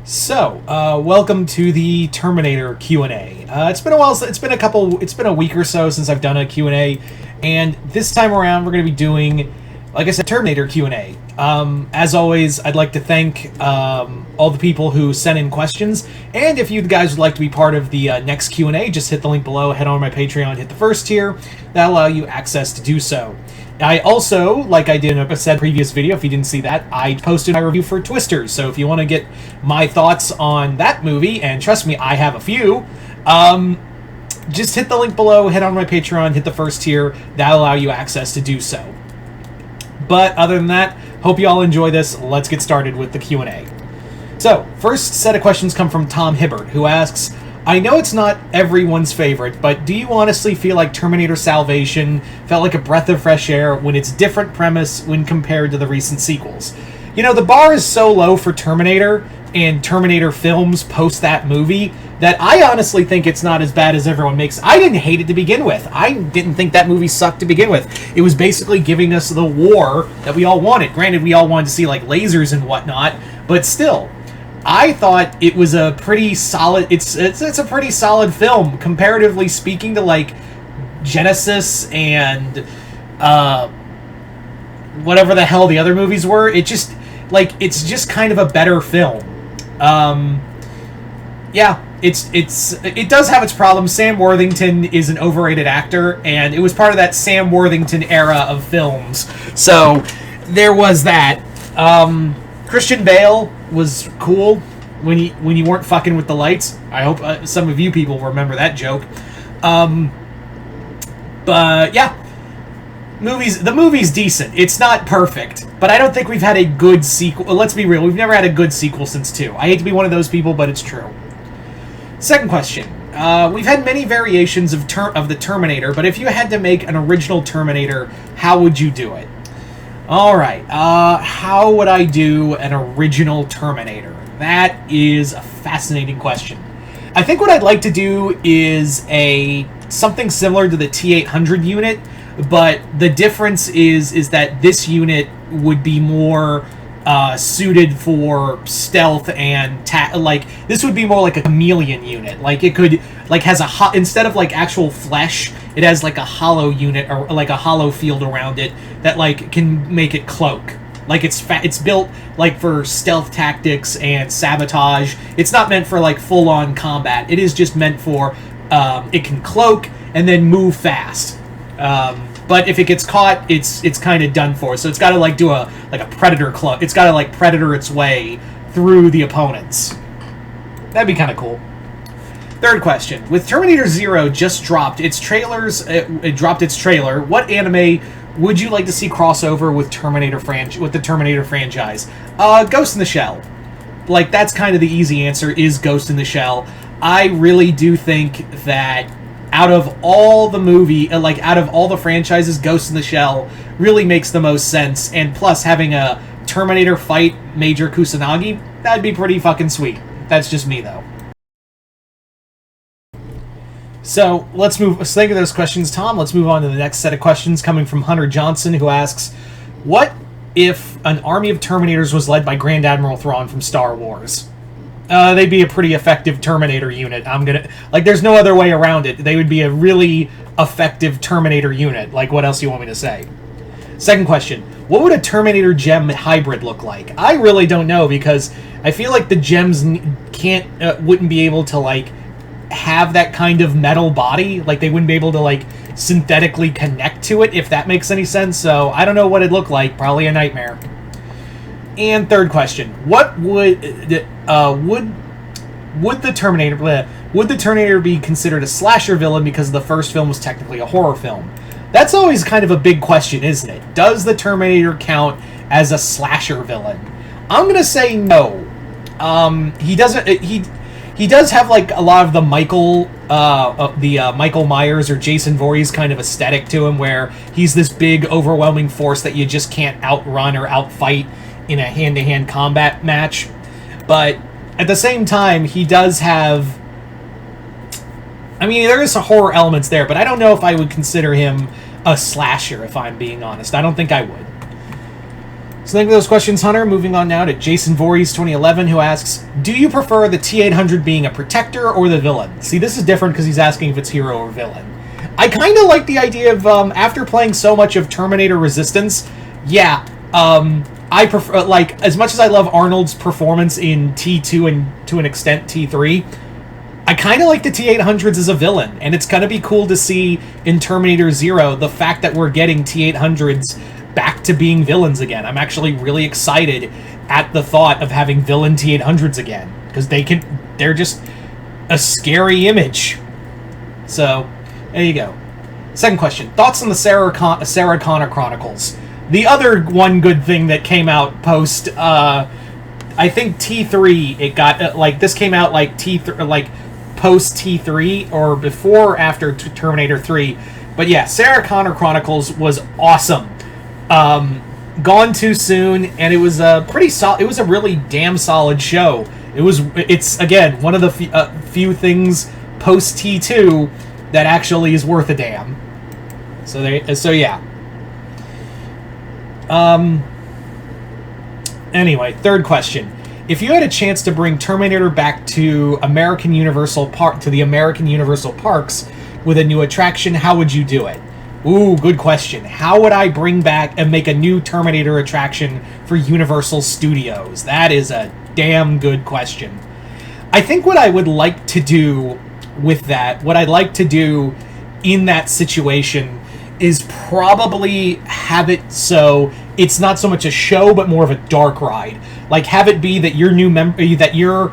Welcome to the Terminator Q&A. It's been a while. It's been a week or so since I've done a Q&A, and this time around we're going to be doing, like I said, Terminator Q&A. As always, I'd like to thank all the people who sent in questions, and if you guys would like to be part of the next Q&A, just hit the link below, head on my Patreon, hit the first tier. That'll allow you access to do so. I also, like I did in a said previous video, if you didn't see that, I posted my review for Twisters, so if you want to get my thoughts on that movie, and trust me, I have a few, just hit the link below, head on my Patreon, hit the first tier, that'll allow you access to do so. But other than that, hope you all enjoy this. Let's get started with the Q&A. So, first set of questions come from Tom Hibbert, who asks, I know it's not everyone's favorite, but do you honestly feel like Terminator Salvation felt like a breath of fresh air when it's different premise when compared to the recent sequels? You know, the bar is so low for Terminator and Terminator films post that movie that I honestly think it's not as bad as everyone makes. I didn't hate it to begin with. I didn't think that movie sucked to begin with. It was basically giving us the war that we all wanted. Granted, we all wanted to see like lasers and whatnot, but still, I thought it was a pretty solid. It's a pretty solid film, comparatively speaking to like Genesis and whatever the hell the other movies were. It's just kind of a better film. Yeah, it does have its problems. Sam Worthington is an overrated actor, and it was part of that Sam Worthington era of films. So there was that. Christian Bale was cool when you weren't fucking with the lights. I hope some of you people remember that joke. But yeah, the movie's decent. It's not perfect, but I don't think we've had a good sequel. Let's be real, we've never had a good sequel since 2. I hate to be one of those people, but it's true. Second question. We've had many variations of the Terminator, but if you had to make an original Terminator, how would you do it? Alright, how would I do an original Terminator? That is a fascinating question. I think what I'd like to do is something similar to the T-800 unit, but the difference is that this unit would be more suited for stealth and this would be more like a chameleon unit. Like it could has instead of like actual flesh, it has like a hollow unit or like a hollow field around it that like can make it cloak. Like it's built like for stealth tactics and sabotage. It's not meant for like full on combat. It is just meant for it can cloak and then move fast. But if it gets caught, it's kind of done for. So it's got to like do a predator cloak. It's got to like predator its way through the opponents. That'd be kind of cool. Third question: with Terminator 0 just dropped its trailers, it dropped its trailer. What anime would you like to see crossover with the Terminator franchise? Ghost in the Shell. Like that's kind of the easy answer. Is Ghost in the Shell. I really do think that out of all the franchises, Ghost in the Shell really makes the most sense. And plus, having a Terminator fight Major Kusanagi, that'd be pretty fucking sweet. That's just me, though. So, let's move... Thank you for those questions, Tom. Let's move on to the next set of questions coming from Hunter Johnson, who asks, what if an army of Terminators was led by Grand Admiral Thrawn from Star Wars? They'd be a pretty effective Terminator unit. There's no other way around it. They would be a really effective Terminator unit. Like, what else do you want me to say? Second question. What would a Terminator gem hybrid look like? I really don't know, because I feel like the gems wouldn't be able to, like, have that kind of metal body. Like, they wouldn't be able to, like, synthetically connect to it, if that makes any sense. So, I don't know what it'd look like. Probably a nightmare. And third question: what would the Terminator be considered a slasher villain because the first film was technically a horror film? That's always kind of a big question, isn't it? Does the Terminator count as a slasher villain? I'm gonna say no. He doesn't. He does have like a lot of the Michael Myers or Jason Voorhees kind of aesthetic to him, where he's this big, overwhelming force that you just can't outrun or outfight in a hand-to-hand combat match. But at the same time, he does have... I mean, there is some horror elements there, but I don't know if I would consider him a slasher, if I'm being honest. I don't think I would. So thank you for those questions, Hunter. Moving on now to Jason Voorhees 2011, who asks, do you prefer the T-800 being a protector or the villain? See, this is different because he's asking if it's hero or villain. I kind of like the idea of, after playing so much of Terminator Resistance, yeah, I prefer, like, as much as I love Arnold's performance in T2 and, to an extent, T3, I kind of like the T-800s as a villain, and it's going to be cool to see in Terminator Zero the fact that we're getting T-800s back to being villains again. I'm actually really excited at the thought of having villain T-800s again, because they're just a scary image. So, there you go. Second question. Thoughts on the Sarah Connor Chronicles? The other one good thing that came out post, I think T3, it got, like, this came out like T3, like, post T3, or before or after Terminator 3. But yeah, Sarah Connor Chronicles was awesome. Gone too soon, and it was a pretty solid, it was a really damn solid show. It's again, one of the few things post T2 that actually is worth a damn. So yeah. Anyway, third question. If you had a chance to bring Terminator back to the American Universal Parks with a new attraction, how would you do it? Ooh, good question. How would I bring back and make a new Terminator attraction for Universal Studios? That is a damn good question. I think what I would like to do with that, what I'd like to do in that situation is probably have it so it's not so much a show but more of a dark ride. Like, have it be that you're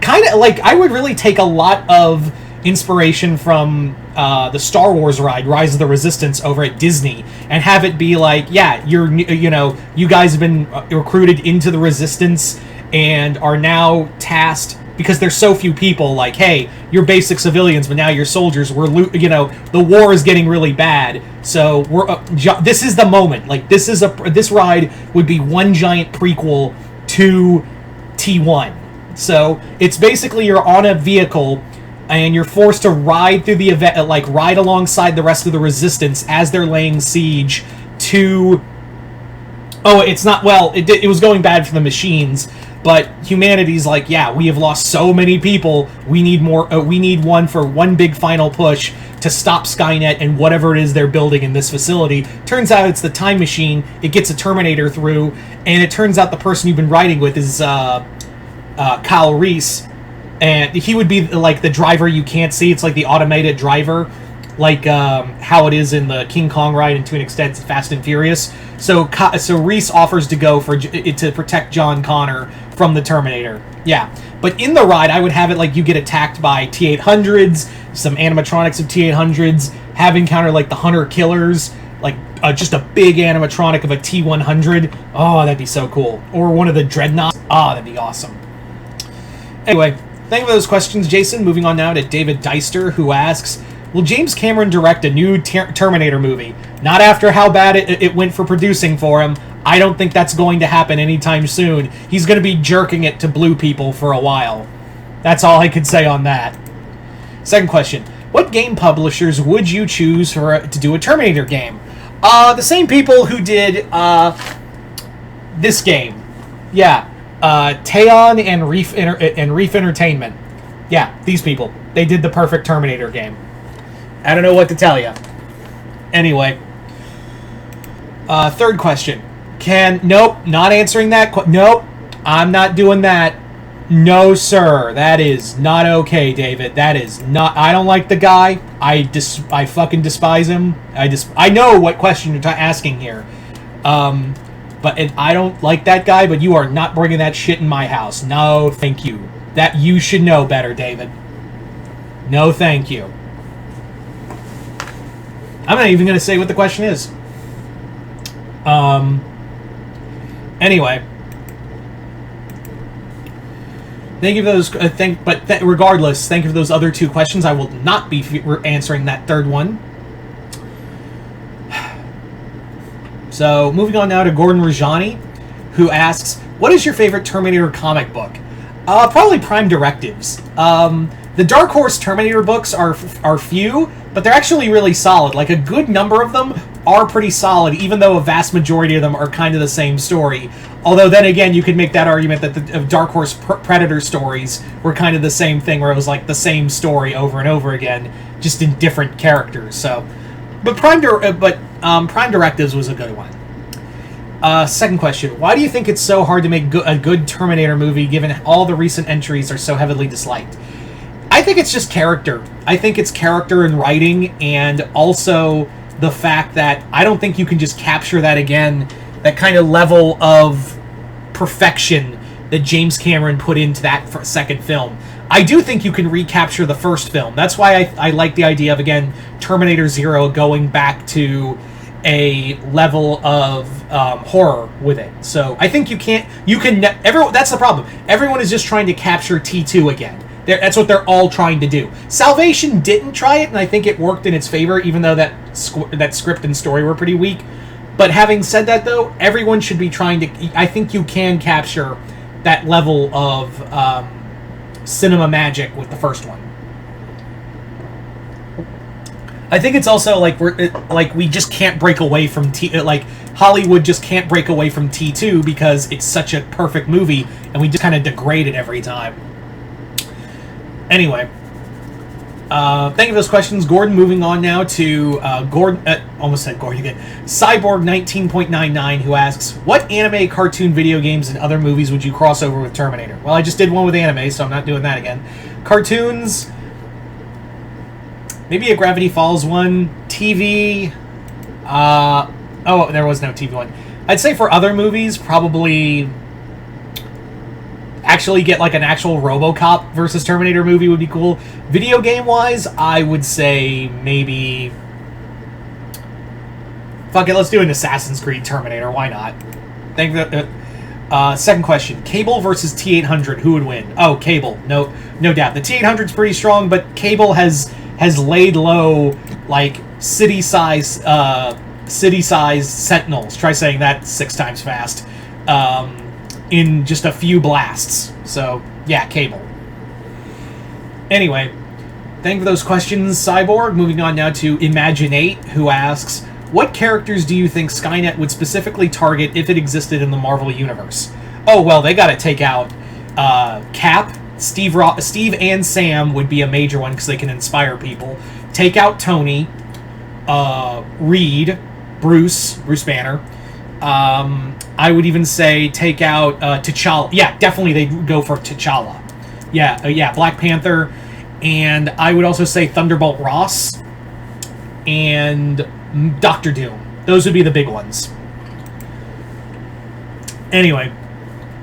kind of like, I would really take a lot of inspiration from the Star Wars ride, Rise of the Resistance, over at Disney, and have it be like, yeah, you guys have been recruited into the Resistance and are now tasked, because there's so few people, like, hey, you're basic civilians, but now you're soldiers. The war is getting really bad, so this is the moment. Like, this ride would be one giant prequel to T1. So it's basically you're on a vehicle and you're forced to ride through the event, like ride alongside the rest of the Resistance as they're laying siege to. Oh, it's not, well, it was going bad for the machines. But humanity's like, yeah, we have lost so many people. We need more. We need one big final push to stop Skynet and whatever it is they're building in this facility. Turns out it's the time machine. It gets a Terminator through, and it turns out the person you've been riding with is Kyle Reese, and he would be like the driver you can't see. It's like the automated driver, like how it is in the King Kong ride, and to an extent, Fast and Furious. So Reese offers to go to protect John Connor from the Terminator. Yeah. But in the ride, I would have it like you get attacked by T-800s, some animatronics of T-800s, have encounter like the Hunter Killers, like just a big animatronic of a T-100. Oh, that'd be so cool. Or one of the Dreadnoughts. Oh, that'd be awesome. Anyway, thank you for those questions, Jason. Moving on now to David Deister, who asks, will James Cameron direct a new Terminator movie? Not after how bad it went for producing for him. I don't think that's going to happen anytime soon. He's going to be jerking it to blue people for a while. That's all I could say on that. Second question. What game publishers would you choose to do a Terminator game? The same people who did this game. Yeah. Teon and Reef Entertainment. Yeah, these people. They did the perfect Terminator game. I don't know what to tell you. Anyway. Third question. Nope, not answering that. Nope, I'm not doing that. No, sir. That is not okay, David. That is not. I don't like the guy. I fucking despise him. I know what question you're asking here. But I don't like that guy, but you are not bringing that shit in my house. No, thank you. That you should know better, David. No, thank you. I'm not even going to say what the question is. Anyway, thank you for those. Regardless, thank you for those other two questions. I will not be answering that third one. So, moving on now to Gordon Rajani, who asks, "What is your favorite Terminator comic book?" Probably Prime Directives. The Dark Horse Terminator books are few, but they're actually really solid. Like, a good number of them are pretty solid, even though a vast majority of them are kind of the same story. Although, then again, you could make that argument that the Dark Horse Predator stories were kind of the same thing, where it was like the same story over and over again, just in different characters. So, but Prime Directives was a good one. Second question. Why do you think it's so hard to make a good Terminator movie, given all the recent entries are so heavily disliked? I think it's just character. I think it's character and writing, and also the fact that I don't think you can just capture that again, that kind of level of perfection that James Cameron put into that second film. I do think you can recapture the first film. That's why I like the idea of, again, Terminator Zero going back to a level of horror with it. So I think that's the problem. Everyone is just trying to capture T2 again. That's what they're all trying to do. Salvation didn't try it, and I think it worked in its favor, even though that script and story were pretty weak. But having said that, though, everyone should be trying to... I think you can capture that level of cinema magic with the first one. I think it's also like we just can't break away from Hollywood just can't break away from T2 because it's such a perfect movie, and we just kind of degrade it every time. Anyway, thank you for those questions, Gordon. Moving on now to Gordon. Almost said Gordon again. Cyborg 19.99, who asks, "What anime, cartoon, video games, and other movies would you cross over with Terminator?" Well, I just did one with anime, so I'm not doing that again. Cartoons, maybe a Gravity Falls one. TV. Oh, there was no TV one. I'd say for other movies, probably. Actually get like an actual RoboCop versus Terminator movie would be cool. Video game wise, I would say maybe... Fuck it, let's do an Assassin's Creed Terminator. Why not? Second question. Cable versus T-800. Who would win? Oh, Cable. No doubt. The T-800's pretty strong, but Cable has laid low, like, city-sized sentinels. Try saying that 6 times fast. In just a few blasts. So, yeah, Cable. Anyway, thank you for those questions, Cyborg. Moving on now to Imaginate, who asks, "What characters do you think Skynet would specifically target if it existed in the Marvel Universe?" Oh, well, they gotta take out Cap. Steve and Sam would be a major one because they can inspire people. Take out Tony. Reed. Bruce Banner. I would even say take out T'Challa. Yeah, definitely they'd go for T'Challa. Yeah, Black Panther. And I would also say Thunderbolt Ross and Doctor Doom. Those would be the big ones. Anyway,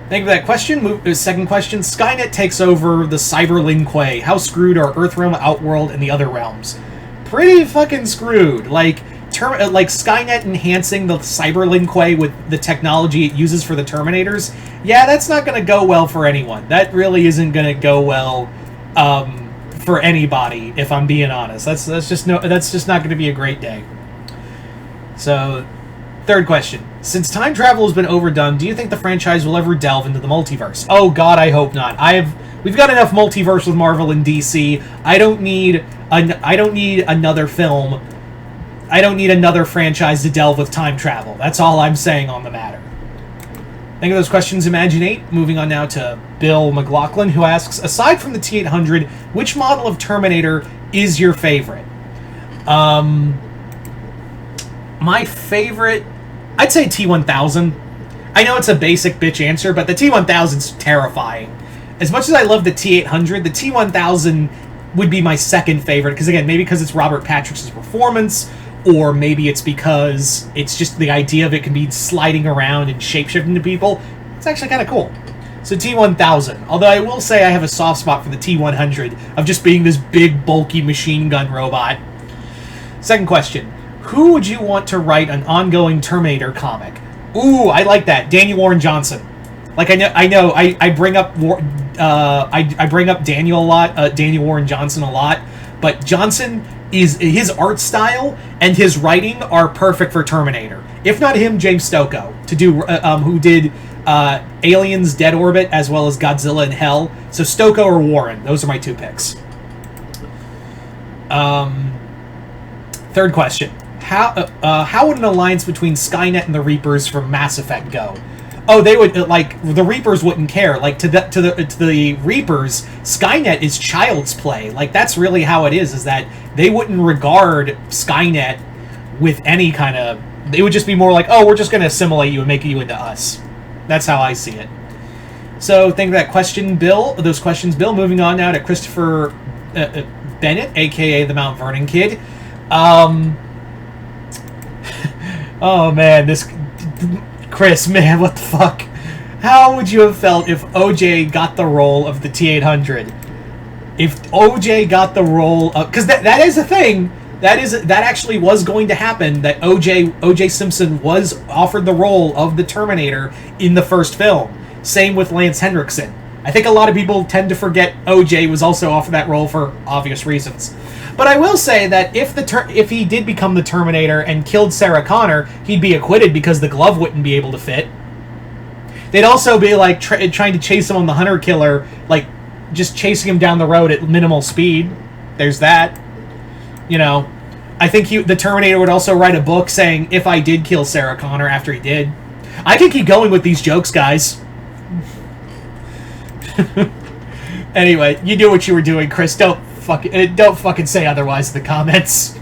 thank you for that question. Second question. Skynet takes over the Cyberlingque. How screwed are Earthrealm, Outworld, and the other realms? Pretty fucking screwed. Like Skynet enhancing the Cyberlingque with the technology it uses for the Terminators, yeah, that's not going to go well for anyone. That really isn't going to go well for anybody, if I'm being honest. That's just not going to be a great day. So, third question. Since time travel has been overdone, do you think the franchise will ever delve into the multiverse? Oh God, I hope not. We've got enough multiverse with Marvel and DC. I don't need another film. I don't need another franchise to delve with time travel. That's all I'm saying on the matter. Thank you for those questions, Imaginate. Moving on now to Bill McLaughlin, who asks, aside from the T-800, which model of Terminator is your favorite? My favorite, I'd say T-1000. I know it's a basic bitch answer, but the T-1000's terrifying. As much as I love the T-800, the T-1000 would be my second favorite, because again, maybe because it's Robert Patrick's performance, or maybe it's because it's just the idea of it can be sliding around and shape-shifting to people. It's actually kind of cool. So T-1000. Although I will say I have a soft spot for the T-100 of just being this big, bulky machine gun robot. Second question. Who would you want to write an ongoing Terminator comic? Ooh, I like that. Daniel Warren Johnson. Like I bring up Daniel a lot, Daniel Warren Johnson a lot, but Johnson is his art style and his writing are perfect for Terminator. If not him, James Stokoe who did Aliens, Dead Orbit, as well as Godzilla and Hell. So Stokoe or Warren, those are my two picks. Third question. How would an alliance between Skynet and the Reapers from Mass Effect go? Oh, they would, like, the Reapers wouldn't care. Like, to the Reapers, Skynet is child's play. Like, that's really how it is that they wouldn't regard Skynet with any kind of... It would just be more like, oh, we're just going to assimilate you and make you into us. That's how I see it. So, thank you for that question, Bill. Those questions, Bill. Moving on now to Christopher Bennett, a.k.a. the Mount Vernon Kid. Oh, man, this... Chris, man, what the fuck? How would you have felt if OJ got the role of the T-800? If OJ got the role of... Because that is a thing. That actually was going to happen, that OJ Simpson was offered the role of the Terminator in the first film. Same with Lance Henriksen. I think a lot of people tend to forget OJ was also offered that role for obvious reasons. But I will say that if he did become the Terminator and killed Sarah Connor, he'd be acquitted because the glove wouldn't be able to fit. They'd also be like trying to chase him on the Hunter Killer, like just chasing him down the road at minimal speed. There's that. You know, I think the Terminator would also write a book saying, if I did kill Sarah Connor after he did. I can keep going with these jokes, guys. Anyway, you knew what you were doing, Chris. Don't fucking say otherwise in the comments.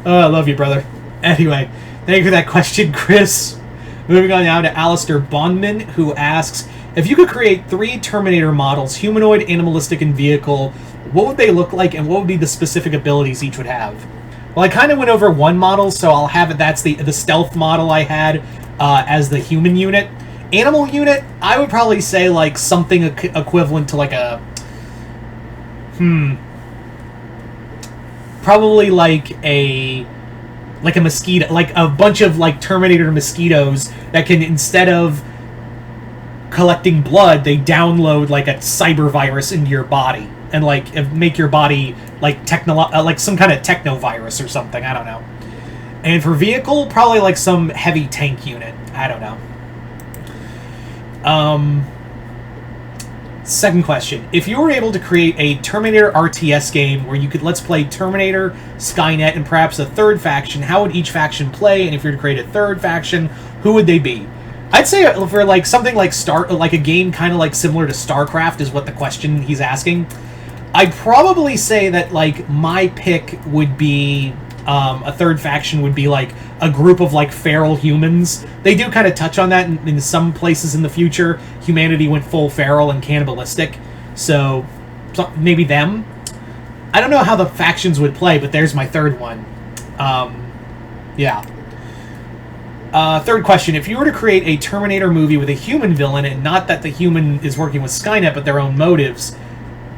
Oh, I love you, brother. Anyway, thank you for that question, Chris. Moving on now to Alistair Bondman, who asks, if you could create 3 Terminator models, humanoid, animalistic, and vehicle, what would they look like, and what would be the specific abilities each would have? Well, I kind of went over one model, so I'll have it. That's the stealth model I had as the human unit. Animal unit, I would probably say like something equivalent to like a... Probably like a mosquito, like a bunch of like Terminator mosquitoes that can, instead of collecting blood, they download like a cyber virus into your body and like make your body like like some kind of techno virus or something. I don't know. And for vehicle, probably like some heavy tank unit. I don't know. Second question. If you were able to create a Terminator RTS game where you could let's play Terminator, Skynet, and perhaps a third faction, how would each faction play? And if you were to create a third faction, who would they be? I'd say for like something like like a game kind of like similar to StarCraft is what the question he's asking. I'd probably say that like my pick would be a third faction would be like a group of like feral humans. They do kind of touch on that in some places in the future. Humanity went full feral and cannibalistic, so maybe them. I don't know how the factions would play, but there's my third one. Yeah. Third question. If you were to create a Terminator movie with a human villain, and not that the human is working with Skynet, but their own motives,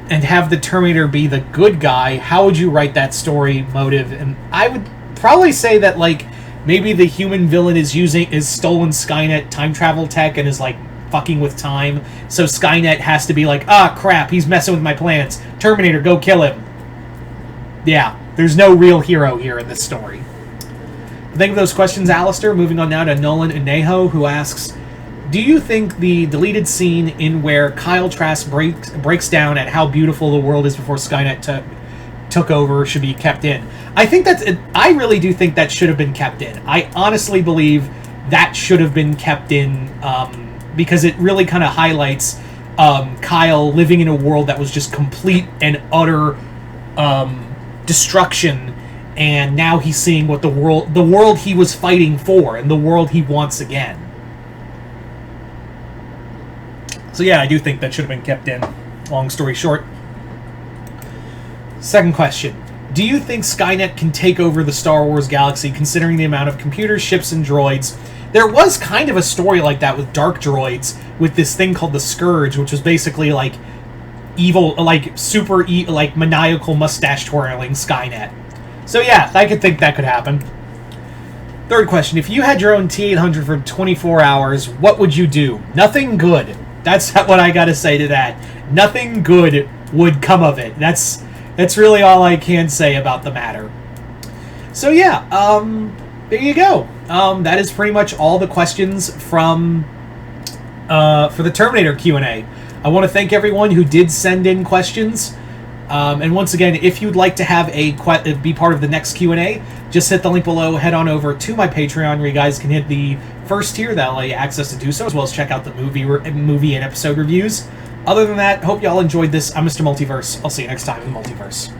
and have the Terminator be the good guy, how would you write that story motive? And I would probably say that, like, maybe the human villain is stolen Skynet time travel tech and is, like, fucking with time. So Skynet has to be like, ah, crap, he's messing with my plans. Terminator, go kill him. Yeah, there's no real hero here in this story. Thank you for those questions, Alistair. Moving on now to Nolan Inejo, who asks, do you think the deleted scene in where Kyle Trask breaks down at how beautiful the world is before Skynet took over should be kept in? I really do think that should have been kept in. I honestly believe that should have been kept in because it really kind of highlights Kyle living in a world that was just complete and utter destruction, and now he's seeing what the world he was fighting for and the world he wants again. So yeah, I do think that should have been kept in. Long story short. Second question. Do you think Skynet can take over the Star Wars galaxy, considering the amount of computers, ships, and droids? There was kind of a story like that with dark droids, with this thing called the Scourge, which was basically like evil, like super like maniacal mustache twirling Skynet. So yeah, I could think that could happen. Third question. If you had your own T-800 for 24 hours, what would you do? Nothing good. That's what I gotta say to that. Nothing good would come of it. That's really all I can say about the matter. So yeah, there you go. That is pretty much all the questions from for the Terminator Q&A. I want to thank everyone who did send in questions. And once again, if you'd like to have be part of the next Q&A, just hit the link below, head on over to my Patreon, where you guys can hit the first tier. That'll allow you access to do so, as well as check out the movie and episode reviews. Other than that, hope y'all enjoyed this. I'm Mr. Multiverse. I'll see you next time in the Multiverse.